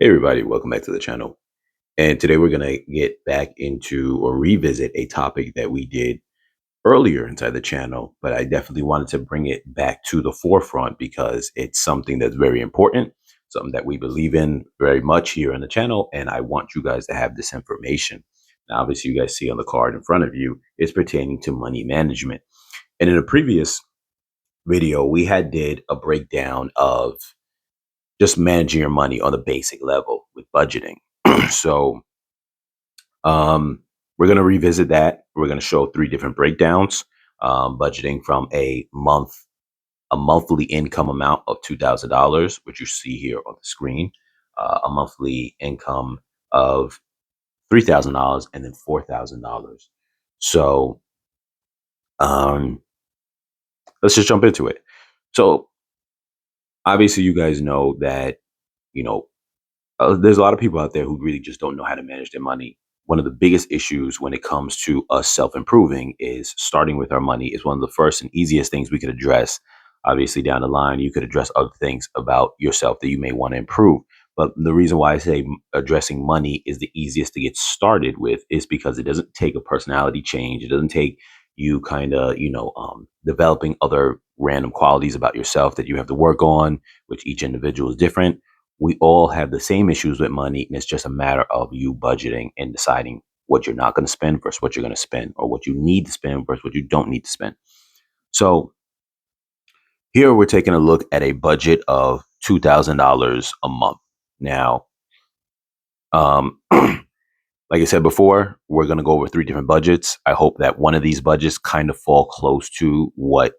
Hey everybody, welcome back to the channel. And today we're going to get back into or revisit a topic that we did earlier inside the channel, but I definitely wanted to bring it back to the forefront because it's something that's very important, something that we believe in very much here on the channel, and I want you guys to have this information. Now, obviously, you guys see on the card in front of you is pertaining to money management. And in a previous video, we had did a breakdown of just managing your money on the basic level with budgeting. So um, we're going to revisit that. We're going to show three different breakdowns, budgeting from a monthly income amount of $2,000, which you see here on the screen, a monthly income of $3,000, and then $4,000. So um, let's just jump into it. So obviously, you guys know that you know there's a lot of people out there who really just don't know how to manage their money. One of the biggest issues when it comes to us self-improving is starting with our money is one of the first and easiest things we could address. Obviously, down the line, you could address other things about yourself that you may want to improve. But the reason why I say addressing money is the easiest to get started with is because it doesn't take a personality change. It doesn't take you kind of, developing other random qualities about yourself that you have to work on, which each individual is different. We all have the same issues with money, and it's just a matter of you budgeting and deciding what you're not going to spend versus what you're going to spend, or what you need to spend versus what you don't need to spend. So here we're taking a look at a budget of $2,000 a month. Now, like I said before, we're going to go over three different budgets. I hope that one of these budgets kind of fall close to what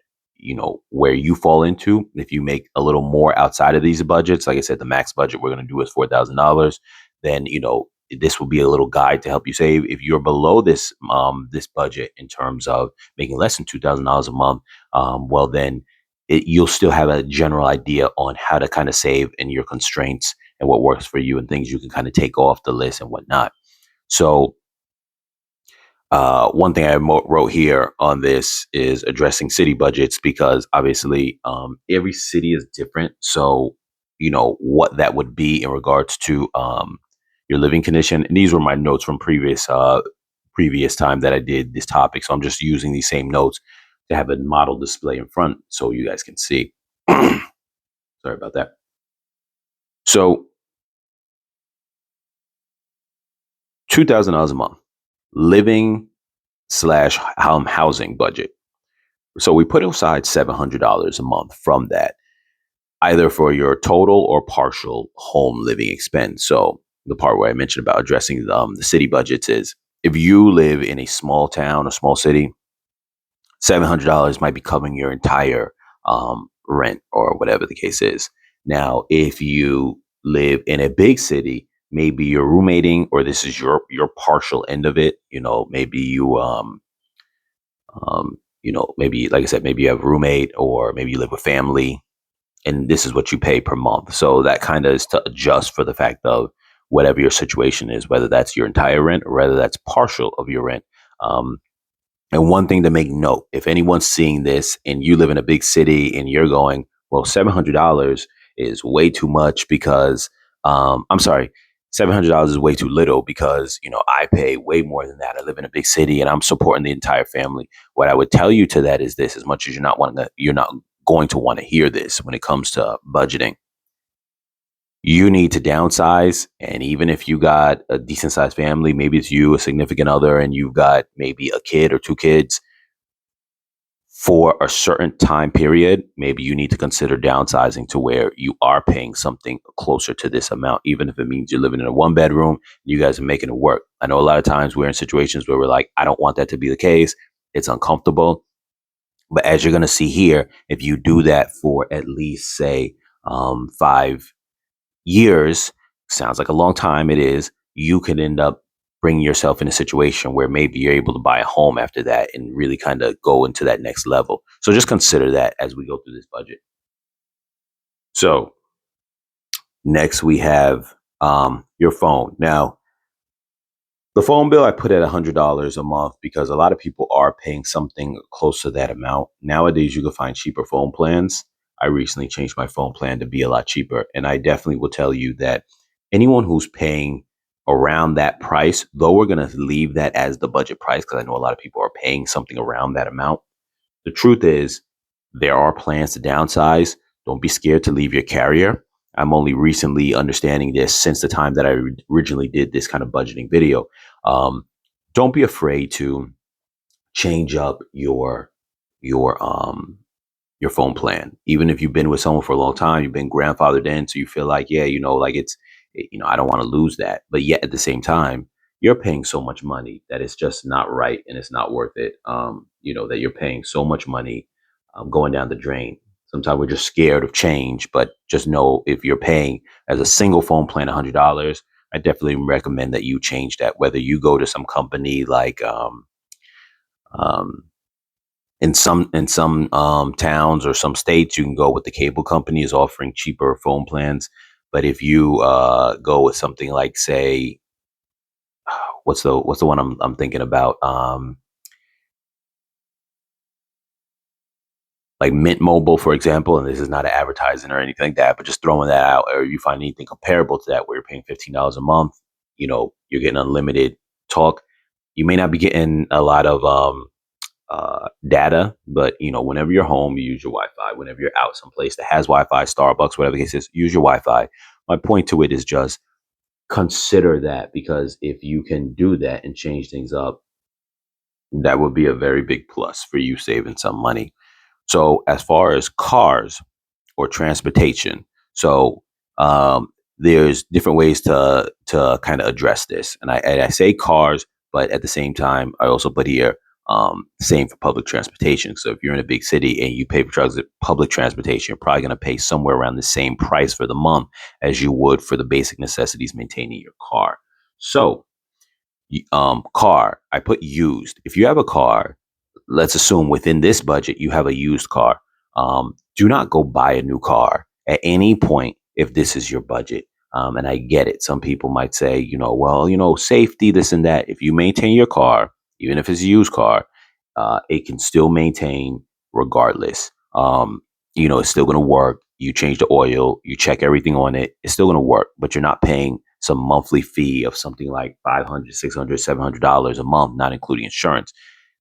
where you fall into. If you make a little more outside of these budgets, like I said, the max budget we're going to do is $4,000. Then this will be a little guide to help you save. If you're below this budget in terms of making less than $2,000 a month, well then you'll still have a general idea on how to kind of save and your constraints and what works for you and things you can kind of take off the list and whatnot. So one thing I wrote here on this is addressing city budgets because obviously every city is different. So, what that would be in regards to your living condition. And these were my notes from previous time that I did this topic. So I'm just using these same notes to have a model display in front so you guys can see. Sorry about that. So $2,000 a month, living slash housing budget. So we put aside $700 a month from that, either for your total or partial home living expense. So the part where I mentioned about addressing the city budgets is if you live in a small town, a small city, $700 might be covering your entire rent or whatever the case is. Now, if you live in a big city, maybe you're roommating, or this is your partial end of it. Maybe maybe like I said, maybe you have a roommate, or maybe you live with family, and this is what you pay per month. So that kind of is to adjust for the fact of whatever your situation is, whether that's your entire rent or whether that's partial of your rent. Um, and one thing to make note, if anyone's seeing this and you live in a big city and you're going, well, $700 is way too much because, I'm sorry, $700 is way too little because, I pay way more than that. I live in a big city and I'm supporting the entire family. What I would tell you to that is this: as much as you're not going to want to hear this when it comes to budgeting, you need to downsize. And even if you got a decent sized family, maybe it's you, a significant other, and you've got maybe a kid or two kids, for a certain time period, maybe you need to consider downsizing to where you are paying something closer to this amount, even if it means you're living in a one bedroom, you guys are making it work. I know a lot of times we're in situations where we're like, I don't want that to be the case. It's uncomfortable. But as you're going to see here, if you do that for at least, say, 5 years, sounds like a long time, it is, you could end up bringing yourself in a situation where maybe you're able to buy a home after that and really kind of go into that next level. So just consider that as we go through this budget. So next we have your phone. Now, the phone bill I put at $100 a month because a lot of people are paying something close to that amount. Nowadays, you can find cheaper phone plans. I recently changed my phone plan to be a lot cheaper. And I definitely will tell you that anyone who's paying around that price, though we're going to leave that as the budget price because I know a lot of people are paying something around that amount. The truth is, there are plans to downsize. Don't be scared to leave your carrier. I'm only recently understanding this since the time that I originally did this kind of budgeting video. Um, don't be afraid to change up your your phone plan. Even if you've been with someone for a long time, you've been grandfathered in, so you feel like, yeah, like I don't want to lose that. But yet at the same time, you're paying so much money that it's just not right and it's not worth it. That you're paying so much money going down the drain. Sometimes we're just scared of change, but just know if you're paying as a single phone plan $100, I definitely recommend that you change that. Whether you go to some company like um, in some towns or some states, you can go with the cable companies offering cheaper phone plans. But if you go with something like, say, what's the one I'm thinking about? Like Mint Mobile, for example, and this is not an advertising or anything like that, but just throwing that out, or you find anything comparable to that where you're paying $15 a month, you're getting unlimited talk. You may not be getting a lot of data, but whenever you're home, you use your Wi-Fi. Whenever you're out someplace that has Wi-Fi, Starbucks, whatever the case is, use your Wi-Fi. My point to it is just consider that, because if you can do that and change things up, that would be a very big plus for you saving some money. So as far as cars or transportation, so there's different ways to kind of address this, and I say cars, but at the same time, I also put here same for public transportation. So if you're in a big city and you pay for public transportation, you're probably going to pay somewhere around the same price for the month as you would for the basic necessities maintaining your car. So car, I put used. If you have a car, let's assume within this budget you have a used car. Do not go buy a new car at any point if this is your budget. And I get it. Some people might say, well, safety, this and that. If you maintain your car, even if it's a used car, it can still maintain regardless. It's still going to work. You change the oil, you check everything on it, it's still going to work, but you're not paying some monthly fee of something like $500, $600, $700 a month, not including insurance.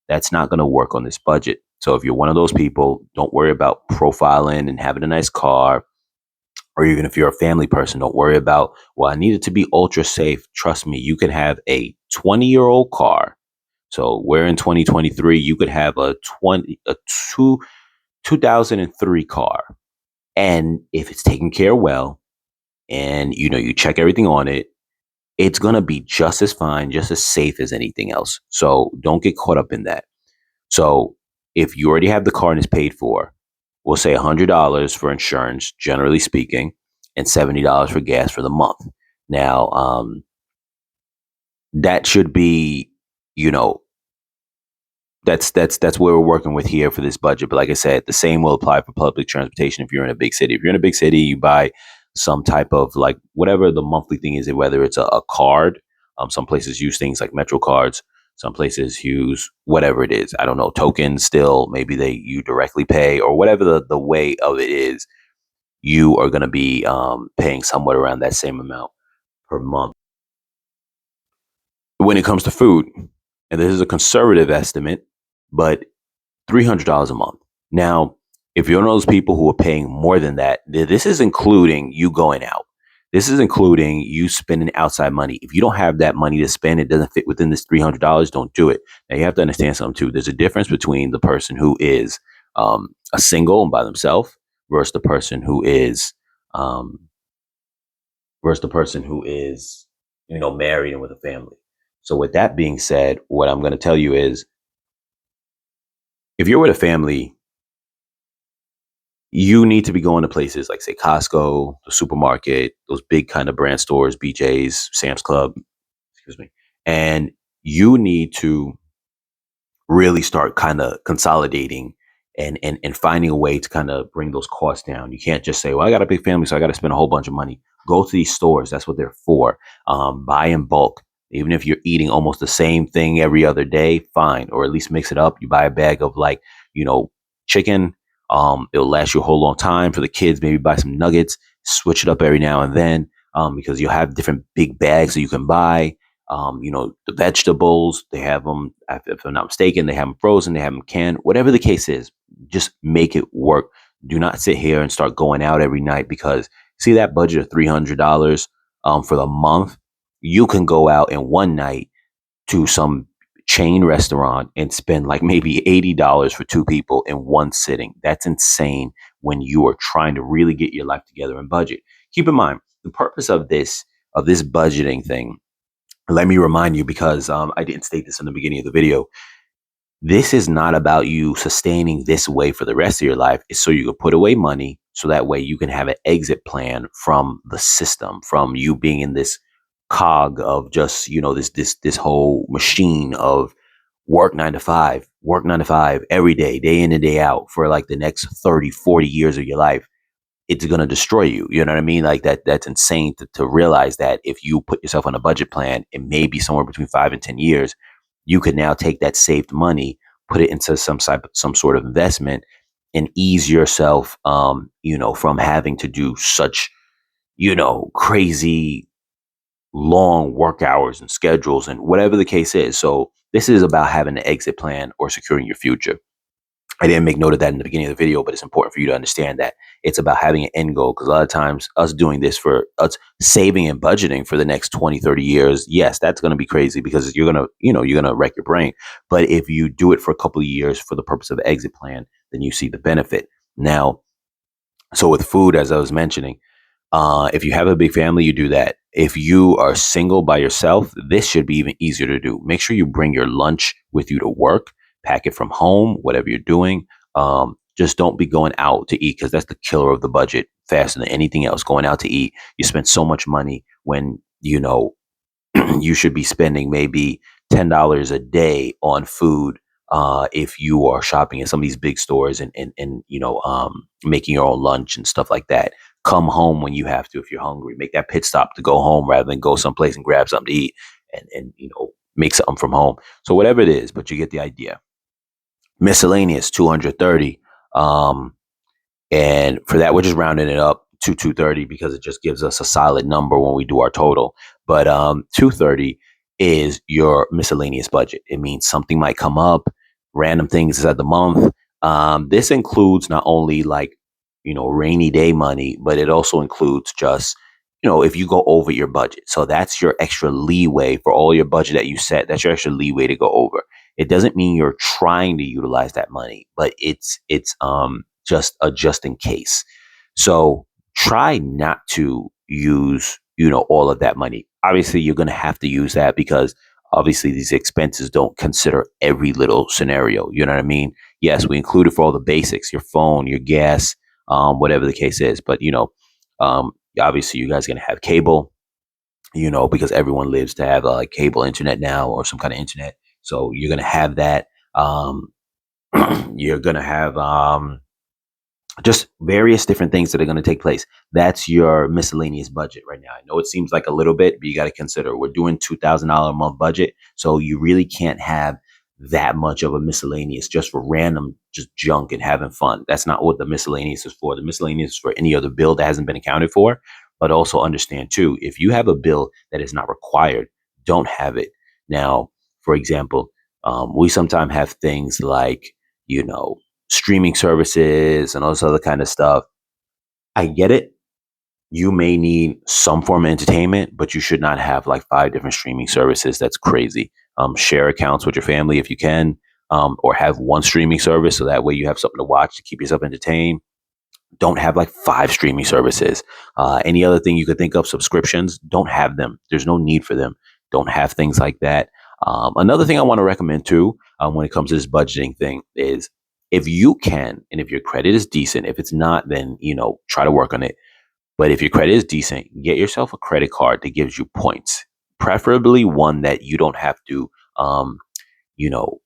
That's not going to work on this budget. So if you're one of those people, don't worry about profiling and having a nice car. Or even if you're a family person, don't worry about, well, I need it to be ultra safe. Trust me, you can have a 20-year-old car. So we're in 2023, you could have a 2003 car. And if it's taken care of well, and you check everything on it, it's going to be just as fine, just as safe as anything else. So don't get caught up in that. So if you already have the car and it's paid for, we'll say $100 for insurance, generally speaking, and $70 for gas for the month. Now, that should be, you know, that's where we're working with here for this budget. But like I said, the same will apply for public transportation if you're in a big city. If you're in a big city, you buy some type of, like, whatever the monthly thing is, whether it's a card. Some places use things like Metro cards. Some places use whatever it is. I don't know, tokens still. Maybe you directly pay, or whatever the way of it is. You are going to be paying somewhere around that same amount per month. When it comes to food, and this is a conservative estimate, but $300 a month. Now, if you're one of those people who are paying more than that, this is including you going out. This is including you spending outside money. If you don't have that money to spend, it doesn't fit within this $300, don't do it. Now, you have to understand something too. There's a difference between the person who is a single and by themselves versus the person who is um, married and with a family. So with that being said, what I'm going to tell you is, if you're with a family, you need to be going to places like, say, Costco, the supermarket, those big kind of brand stores, BJ's, Sam's Club, excuse me. And you need to really start kind of consolidating and finding a way to kind of bring those costs down. You can't just say, well, I got a big family, so I got to spend a whole bunch of money. Go to these stores. That's what they're for. Buy in bulk. Even if you're eating almost the same thing every other day, fine. Or at least mix it up. You buy a bag of, like, chicken. It'll last you a whole long time. For the kids, maybe buy some nuggets, switch it up every now and then. because you'll have different big bags that you can buy. The vegetables, they have them, if I'm not mistaken, they have them frozen, they have them canned, whatever the case is, just make it work. Do not sit here and start going out every night, because see that budget of $300 for the month, you can go out in one night to some chain restaurant and spend like maybe $80 for two people in one sitting. That's insane when you are trying to really get your life together and budget. Keep in mind the purpose of this budgeting thing. Let me remind you, because I didn't state this in the beginning of the video. This is not about you sustaining this way for the rest of your life. It's so you can put away money, so that way you can have an exit plan from the system, from you being in this cog of just, this whole machine of work 9 to 5 every day in and day out for like the next 30, 40 years of your life. It's going to destroy you. You know what I mean? Like that's insane to realize that if you put yourself on a budget plan, it may be somewhere between 5 and 10 years, you could now take that saved money, put it into some sort of investment, and ease yourself, from having to do such, crazy long work hours and schedules and whatever the case is. So this is about having an exit plan or securing your future. I didn't make note of that in the beginning of the video, but it's important for you to understand that it's about having an end goal. Because a lot of times us doing this, for us saving and budgeting for the next 20, 30 years, yes, that's going to be crazy, because you're going to, you're going to wreck your brain. But if you do it for a couple of years for the purpose of the exit plan, then you see the benefit. Now, so with food, as I was mentioning, if you have a big family, you do that. If you are single by yourself, this should be even easier to do. Make sure you bring your lunch with you to work, pack it from home, whatever you're doing. Just don't be going out to eat, because that's the killer of the budget faster than anything else. Going out to eat, you spend so much money when, you should be spending maybe $10 a day on food. If you are shopping at some of these big stores and making your own lunch and stuff like that. Come home when you have to. If you're hungry, make that pit stop to go home rather than go someplace and grab something to eat and make something from home. So whatever it is, but you get the idea. Miscellaneous 230. And for that, we're just rounding it up to 230 because it just gives us a solid number when we do our total. But 230 is your miscellaneous budget. It means something might come up, random things at the month. This includes not only like, rainy day money, but it also includes just, if you go over your budget. So that's your extra leeway for all your budget that you set. That's your extra leeway to go over. It doesn't mean you're trying to utilize that money, but it's just a just in case. So try not to use, all of that money. Obviously, you're going to have to use that, because obviously these expenses don't consider every little scenario. You know what I mean? Yes, we include it for all the basics, your phone, your gas, whatever the case is. But, obviously you guys are going to have cable, because everyone lives to have like cable internet now, or some kind of internet. So you're going to have that. You're going to have just various different things that are going to take place. That's your miscellaneous budget right now. I know it seems like a little bit, but you got to consider we're doing $2,000 a month budget. So you really can't have that much of a miscellaneous just for random, just junk and having fun. That's not what the miscellaneous is for. The miscellaneous is for any other bill that hasn't been accounted for. But also understand too, if you have a bill that is not required, don't have it. Now, for example, we sometimes have things like, streaming services and all this other kind of stuff. I get it. You may need some form of entertainment, but you should not have like 5 different streaming services. That's crazy. Share accounts with your family if you can, or have one streaming service, so that way you have something to watch to keep yourself entertained. Don't have like 5 streaming services. Any other thing you could think of, subscriptions, don't have them. There's no need for them. Don't have things like that. Another thing I want to recommend too, when it comes to this budgeting thing, is if you can, and if your credit is decent, if it's not, then, try to work on it. But if your credit is decent, get yourself a credit card that gives you points, preferably one that you don't have to, you know,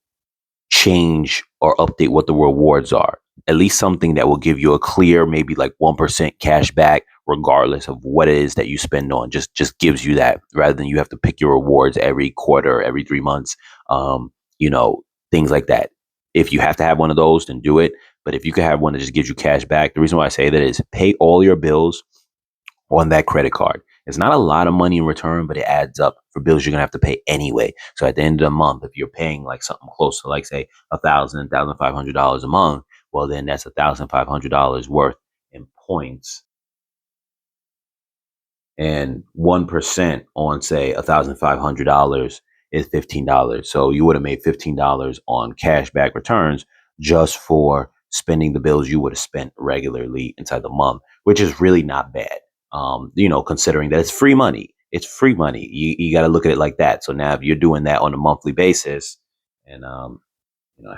change or update what the rewards are. At least something that will give you a clear, maybe like 1% cash back, regardless of what it is that you spend on. Just gives you that, rather than you have to pick your rewards every quarter, every 3 months, things like that. If you have to have one of those, then do it. But if you can have one that just gives you cash back, the reason why I say that is pay all your bills on that credit card. It's not a lot of money in return, but it adds up for bills you're gonna have to pay anyway. So at the end of the month, if you're paying like something close to like say $1,500 a month, well then that's $1,500 worth in points, and 1% on say $1,500 is $15. So you would have made $15 on cash back returns just for spending the bills you would have spent regularly inside the month, which is really not bad. Considering that it's free money. It's free money. You got to look at it like that. So now if you're doing that on a monthly basis, and I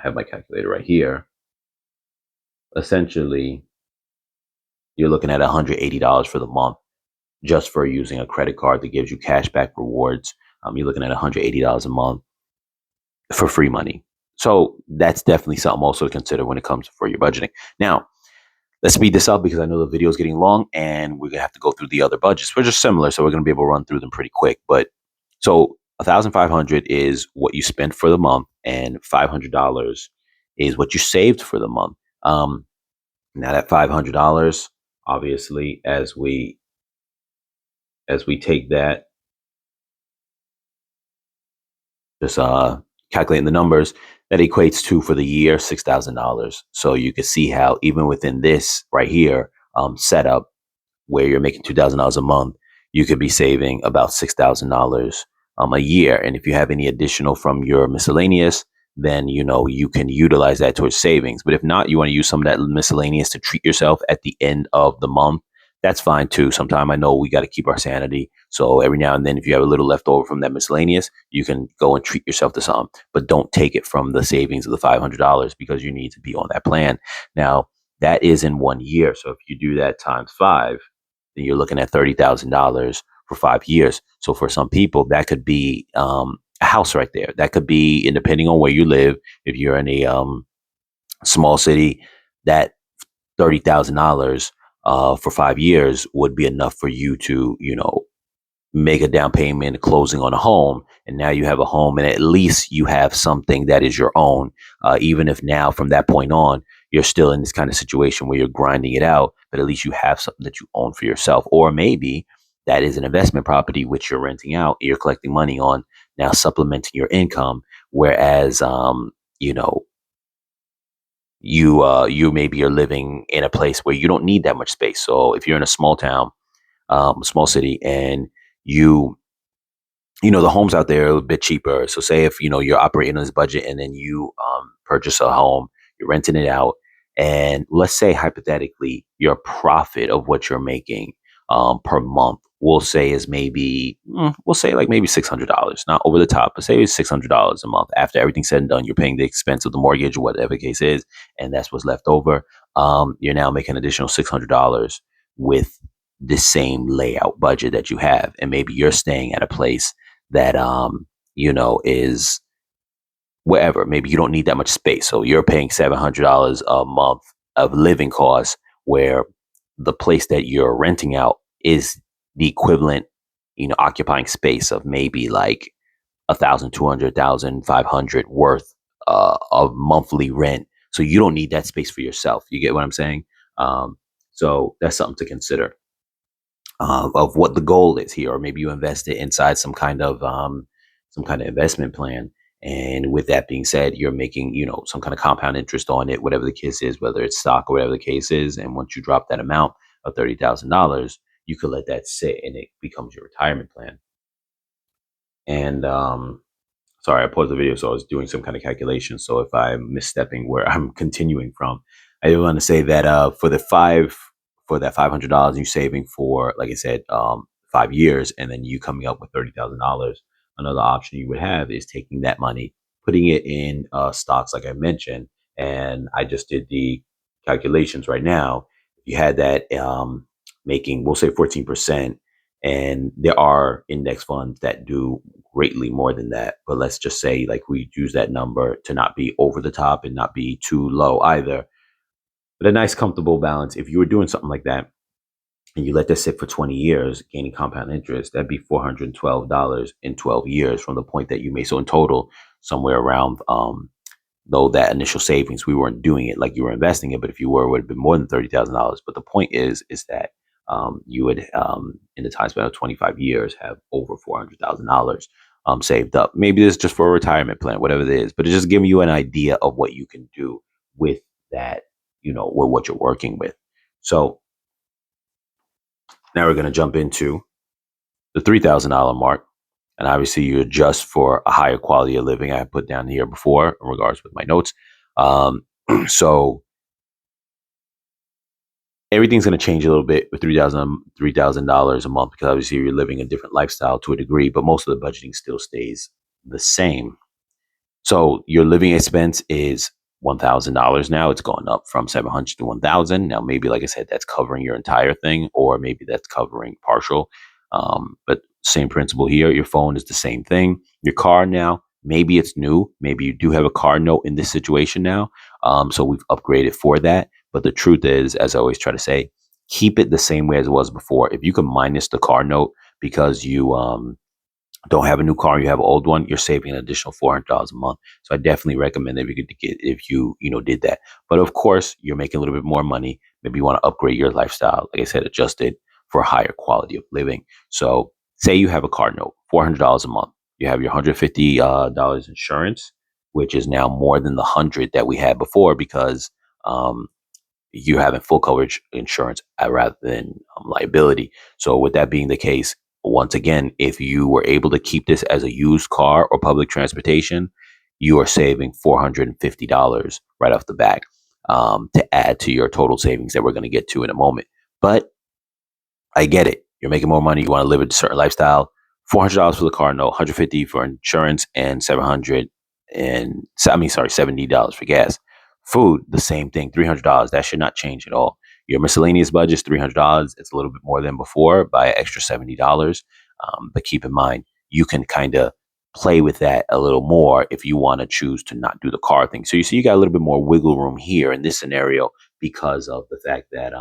have my calculator right here, essentially you're looking at $180 for the month just for using a credit card that gives you cashback rewards. You're looking at $180 a month for free money. So that's definitely something also to consider when it comes for your budgeting. Now, let's speed this up because I know the video is getting long and we're gonna have to go through the other budgets, which are similar. So we're gonna be able to run through them pretty quick. But so 1,500 is what you spent for the month, and $500 is what you saved for the month. Now that $500, obviously, as we take that, just calculating the numbers, that equates to for the year $6,000. So you can see how even within this right here setup, where you're making $2,000 a month, you could be saving about $6,000 a year. And if you have any additional from your miscellaneous, then you can utilize that towards savings. But if not, you want to use some of that miscellaneous to treat yourself at the end of the month. That's fine too. Sometimes I know we got to keep our sanity. So every now and then, if you have a little left over from that miscellaneous, you can go and treat yourself to some, but don't take it from the savings of the $500 because you need to be on that plan. Now, that is in 1 year. So if you do that times five, then you're looking at $30,000 for 5 years. So for some people, that could be a house right there. That could be, and depending on where you live, if you're in a small city, that $30,000 for 5 years would be enough for you to, make a down payment, closing on a home, and now you have a home, and at least you have something that is your own. Even if now, from that point on, you're still in this kind of situation where you're grinding it out, but at least you have something that you own for yourself. Or maybe that is an investment property which you're renting out, you're collecting money on, now supplementing your income. Whereas, you know, you maybe are living in a place where you don't need that much space. So if you're in a small town, small city, and you the homes out there are a bit cheaper. So say if you're operating on this budget and then you purchase a home, you're renting it out, and let's say hypothetically your profit of what you're making per month, we'll say is maybe we'll say like maybe $600, not over the top, but say it's $600 a month. After everything's said and done, you're paying the expense of the mortgage or whatever the case is, and that's what's left over. You're now making an additional $600 with the same layout budget that you have, and maybe you're staying at a place that is wherever. Maybe you don't need that much space, so you're paying $700 a month of living costs, where the place that you're renting out is the equivalent, occupying space of maybe like 1,200, 1,500 worth of monthly rent. So you don't need that space for yourself. You get what I'm saying? So that's something to consider of what the goal is here, or maybe you invest it inside some kind of investment plan. And with that being said, you're making some kind of compound interest on it, whatever the case is, whether it's stock or whatever the case is. And once you drop that amount of $30,000, you could let that sit, and it becomes your retirement plan. And sorry, I paused the video, so I was doing some kind of calculation. So if I'm misstepping where I'm continuing from, I want to say that for that $500 you saving for, like I said, 5 years, and then you coming up with $30,000. Another option you would have is taking that money, putting it in stocks, like I mentioned, and I just did the calculations right now. If you had that making, we'll say 14%, and there are index funds that do greatly more than that. But let's just say, like, we use that number to not be over the top and not be too low either, but a nice comfortable balance. If you were doing something like that and you let this sit for 20 years, gaining compound interest, that'd be $412 in 12 years from the point that you made. So in total, somewhere around, though that initial savings, we weren't doing it like you were investing it, but if you were, it would have been more than $30,000. But the point is that you would, in the time span of 25 years, have over $400,000 saved up. Maybe this is just for a retirement plan, whatever it is, but it's just giving you an idea of what you can do with that, with what you're working with. So now we're going to jump into the $3,000 mark. And obviously, you adjust for a higher quality of living. I put down here before in regards with my notes. So everything's going to change a little bit with $3,000 a month, because obviously you're living a different lifestyle to a degree, but most of the budgeting still stays the same. So your living expense is $1,000 now. It's going up from 700 to 1,000. Now, maybe, like I said, that's covering your entire thing, or maybe that's covering partial. But same principle here. Your phone is the same thing. Your car now, maybe it's new. Maybe you do have a car note in this situation now. So we've upgraded for that. But the truth is, as I always try to say, keep it the same way as it was before. If you can minus the car note because you don't have a new car, you have an old one, you're saving an additional $400 a month. So I definitely recommend that if you did that. But of course, you're making a little bit more money. Maybe you want to upgrade your lifestyle. Like I said, adjust it for a higher quality of living. So say you have a car note, $400 a month. You have your $150 insurance, which is now more than the 100 that we had before, because you having full coverage insurance rather than liability. So with that being the case, once again, if you were able to keep this as a used car or public transportation, you are saving $450 right off the bat, to add to your total savings that we're going to get to in a moment. But I get it. You're making more money. You want to live a certain lifestyle. $400 for the car note, $150 for insurance, and $70 for gas. Food, the same thing, $300. That should not change at all. Your miscellaneous budget is $300. It's a little bit more than before by an extra $70. But keep in mind, you can kind of play with that a little more if you want to choose to not do the car thing. So you see, you got a little bit more wiggle room here in this scenario because of the fact that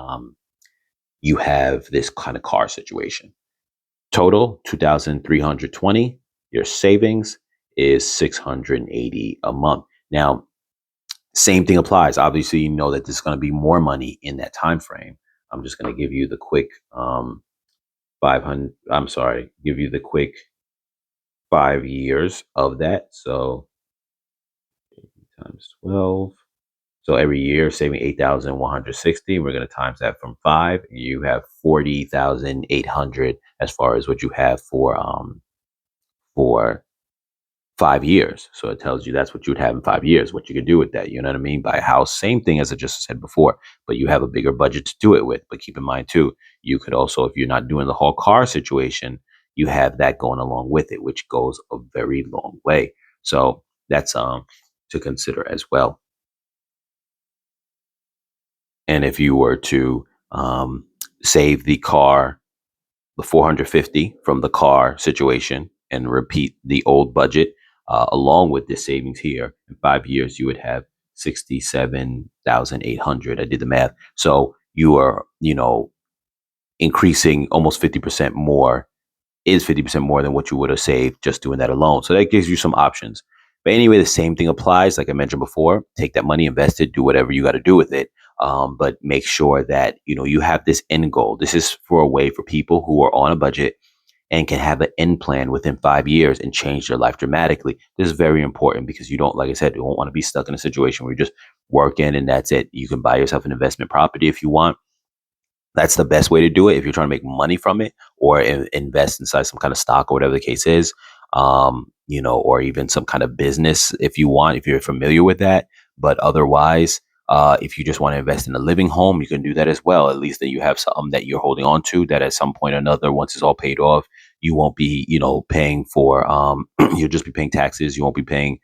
you have this kind of car situation. Total 2,320. Your savings is 680 a month. Now, same thing applies. Obviously, you know that there's going to be more money in that time frame. I'm just going to give you the quick 500. I'm sorry, give you the quick 5 years of that. So times 12. So every year saving 8,160. We're going to times that from 5. You have 40,800 as far as what you have for 5 years. So it tells you that's what you would have in 5 years, what you could do with that. You know what I mean? Buy a house, same thing as I just said before, but you have a bigger budget to do it with. But keep in mind too, you could also, if you're not doing the whole car situation, you have that going along with it, which goes a very long way. So that's to consider as well. And if you were to save the 450 from the car situation, and repeat the old budget along with this savings here, in 5 years, you would have 67,800. I did the math. So you are, increasing almost 50% more, is 50% more than what you would have saved just doing that alone. So that gives you some options. But anyway, the same thing applies. Like I mentioned before, take that money, invest it, do whatever you got to do with it. But make sure that, you have this end goal. This is for a way for people who are on a budget and can have an end plan within 5 years and change their life dramatically. This is very important because you don't, like I said, you don't want to be stuck in a situation where you just work in and that's it. You can buy yourself an investment property if you want. That's the best way to do it if you're trying to make money from it, or invest inside some kind of stock or whatever the case is, or even some kind of business if you want, if you're familiar with that. But otherwise, if you just want to invest in a living home, you can do that as well. At least that you have something that you're holding on to that at some point or another, once it's all paid off, you won't be, paying for, you'll just be paying taxes. You won't be paying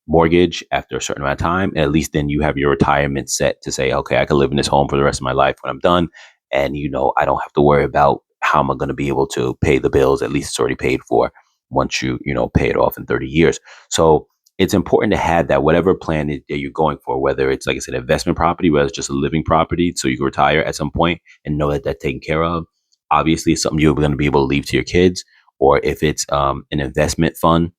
mortgage after a certain amount of time. And at least then you have your retirement set to say, okay, I can live in this home for the rest of my life when I'm done. And, I don't have to worry about how am I going to be able to pay the bills. At least it's already paid for once you, pay it off in 30 years. So it's important to have that, whatever plan that you're going for, whether it's, like I said, investment property, whether it's just a living property, so you can retire at some point and know that that's taken care of. Obviously, it's something you're going to be able to leave to your kids, or if it's an investment fund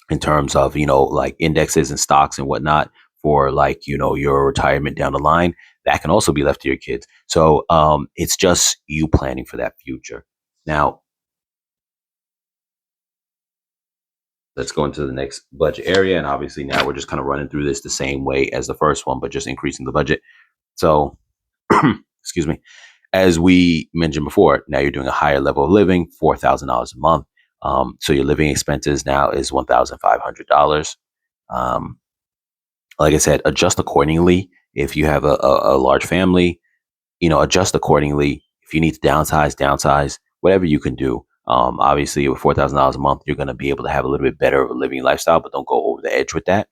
in terms of, like indexes and stocks and whatnot for, like, your retirement down the line, that can also be left to your kids. So it's just you planning for that future. Now, let's go into the next budget area. And obviously, now we're just kind of running through this the same way as the first one, but just increasing the budget. So, excuse me. As we mentioned before, now you're doing a higher level of living, $4,000 a month. So your living expenses now is $1,500. Um, like I said, adjust accordingly. If you have a large family, adjust accordingly. If you need to downsize, whatever you can do. Obviously, with $4,000 a month, you're going to be able to have a little bit better of a living lifestyle, but don't go over the edge with that.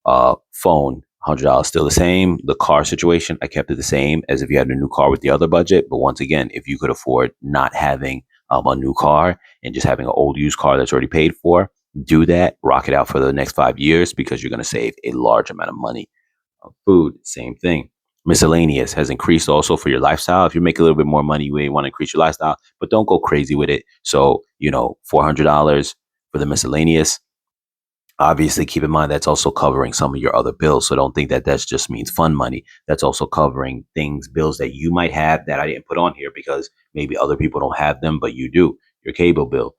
Phone, $100 still the same. The car situation, I kept it the same as if you had a new car with the other budget. But once again, if you could afford not having a new car and just having an old used car that's already paid for, do that. Rock it out for the next 5 years because you're going to save a large amount of money. Food, same thing. Miscellaneous has increased also for your lifestyle. If you make a little bit more money, you may want to increase your lifestyle, but don't go crazy with it. So, $400 for the miscellaneous. Obviously, keep in mind that's also covering some of your other bills. So don't think that that just means fun money. That's also covering bills that you might have that I didn't put on here because maybe other people don't have them, but you do. Your cable bill,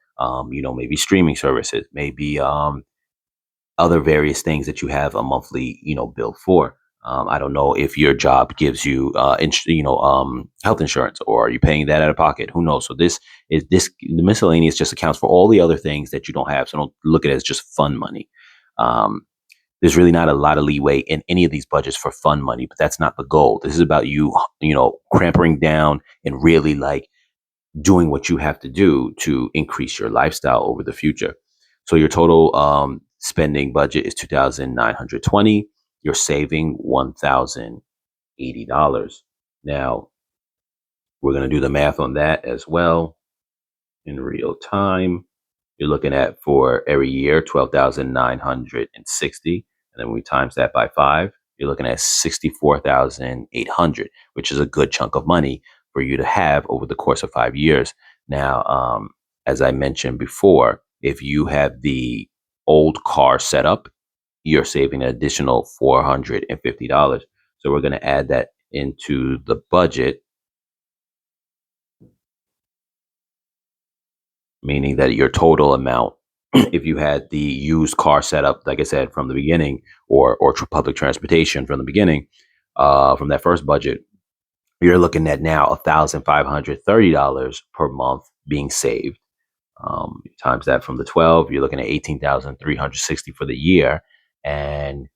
maybe streaming services, maybe other various things that you have a monthly, bill for. I don't know if your job gives you, health insurance, or are you paying that out of pocket? Who knows? So the miscellaneous just accounts for all the other things that you don't have. So don't look at it as just fun money. Um, there's really not a lot of leeway in any of these budgets for fun money, but that's not the goal. This is about you, cramping down and really like doing what you have to do to increase your lifestyle over the future. So your total spending budget is 2,920. You're saving $1,080. Now we're going to do the math on that as well in real time. You're looking at, for every year, 12,960, and then we times that by 5. You're looking at 64,800, which is a good chunk of money for you to have over the course of 5 years. Now, as I mentioned before, if you have the old car set up, you're saving an additional $450. So we're going to add that into the budget, meaning that your total amount, if you had the used car setup, like I said, from the beginning, or public transportation from the beginning, from that first budget, you're looking at now $1,530 per month being saved. Times that from the 12, you're looking at 18,360 for the year, and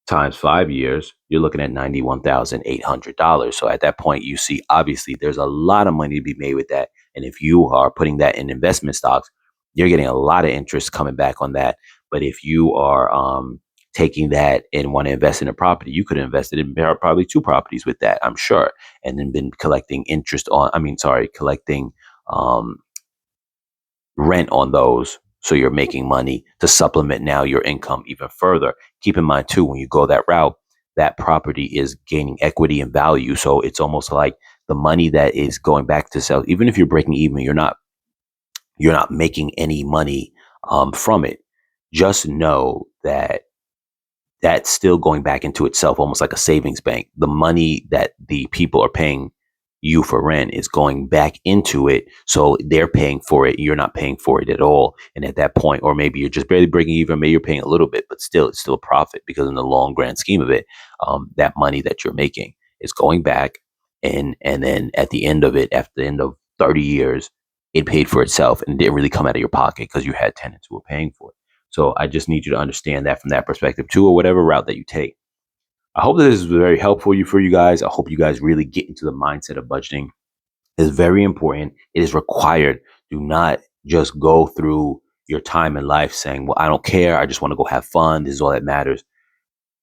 times 5 years, you're looking at $91,800. So at that point, you see, obviously, there's a lot of money to be made with that. And if you are putting that in investment stocks, you're getting a lot of interest coming back on that. But if you are taking that and want to invest in a property, you could have invested in probably 2 properties with that, I'm sure, and then been collecting collecting um, rent on those. So you're making money to supplement now your income even further. Keep in mind too, when you go that route, that property is gaining equity and value. So it's almost like the money that is going back to sell, even if you're breaking even, you're not making any money from it. Just know that that's still going back into itself, almost like a savings bank. The money that the people are paying you for rent is going back into it. So they're paying for it. You're not paying for it at all. And at that point, or maybe you're just barely breaking even, maybe you're paying a little bit, but still, it's still a profit, because in the long grand scheme of it, that money that you're making is going back. And then at the end of it, after the end of 30 years, it paid for itself and didn't really come out of your pocket because you had tenants who were paying for it. So I just need you to understand that from that perspective too, or whatever route that you take. I hope that this is very helpful for you guys. I hope you guys really get into the mindset of budgeting. It's very important. It is required. Do not just go through your time in life saying, well, I don't care. I just want to go have fun. This is all that matters.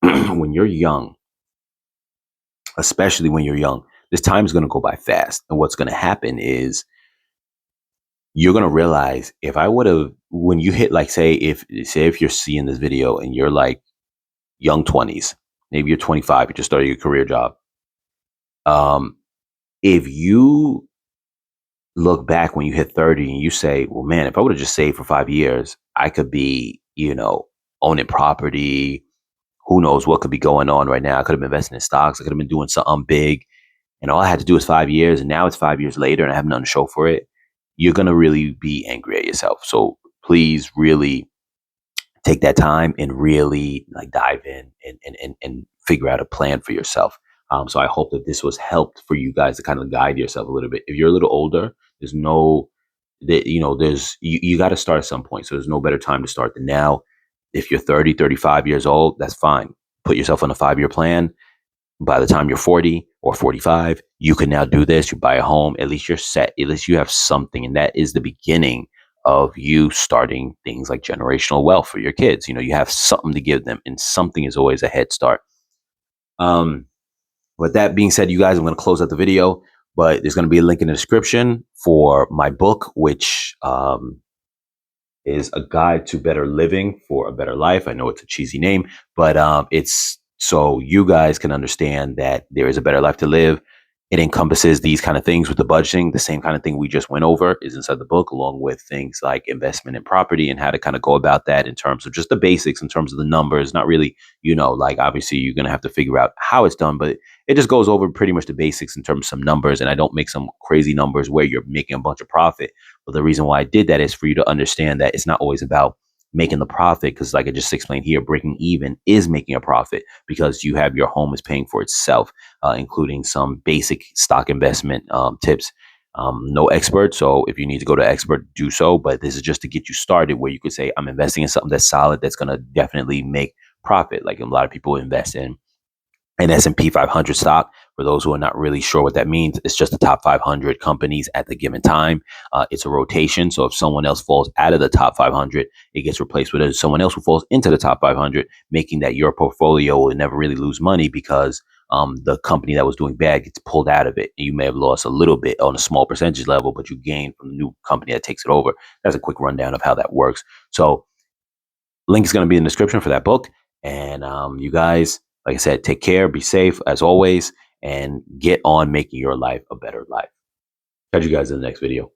When you're young, especially when you're young, this time is going to go by fast. And what's going to happen is you're going to realize, if I would have, when you hit, like, say if you're seeing this video and you're like young 20s, maybe you're 25, you just started your career job. If you look back when you hit 30 and you say, well, man, if I would have just saved for 5 years, I could be, owning property, who knows what could be going on right now. I could have been investing in stocks. I could have been doing something big. And all I had to do was 5 years. And now it's 5 years later and I have nothing to show for it. You're going to really be angry at yourself. So please really take that time and really like dive in and figure out a plan for yourself. So I hope that this was helped for you guys to kind of guide yourself a little bit. If you're a little older, there's no that there's you got to start at some point. So there's no better time to start than now. If you're 30, 35 years old, that's fine. Put yourself on a 5 year plan. By the time you're 40 or 45, you can now do this. You buy a home. At least you're set. At least you have something. And that is the beginning of you starting things like generational wealth for your kids. You have something to give them, and something is always a head start. Um, with that being said, you guys, I'm going to close out the video, but there's going to be a link in the description for my book, which is A Guide to Better Living for a Better Life. I know it's a cheesy name, but it's so you guys can understand that there is a better life to live. It encompasses these kind of things with the budgeting. The same kind of thing we just went over is inside the book, along with things like investment in property and how to kind of go about that in terms of just the basics, in terms of the numbers. Not really, like obviously you're going to have to figure out how it's done, but it just goes over pretty much the basics in terms of some numbers. And I don't make some crazy numbers where you're making a bunch of profit. But the reason why I did that is for you to understand that it's not always about making the profit, because like I just explained here, breaking even is making a profit because you have your home is paying for itself, including some basic stock investment tips. No expert, so if you need to go to expert, do so. But this is just to get you started where you could say, I'm investing in something that's solid, that's going to definitely make profit. Like a lot of people invest in an S&P 500 stock. For those who are not really sure what that means, it's just the top 500 companies at the given time. It's a rotation. So if someone else falls out of the top 500, it gets replaced with someone else who falls into the top 500, making that your portfolio will never really lose money because the company that was doing bad gets pulled out of it. You may have lost a little bit on a small percentage level, but you gain from the new company that takes it over. That's a quick rundown of how that works. So link is going to be in the description for that book. And you guys, like I said, take care, be safe as always, and get on making your life a better life. Catch you guys in the next video.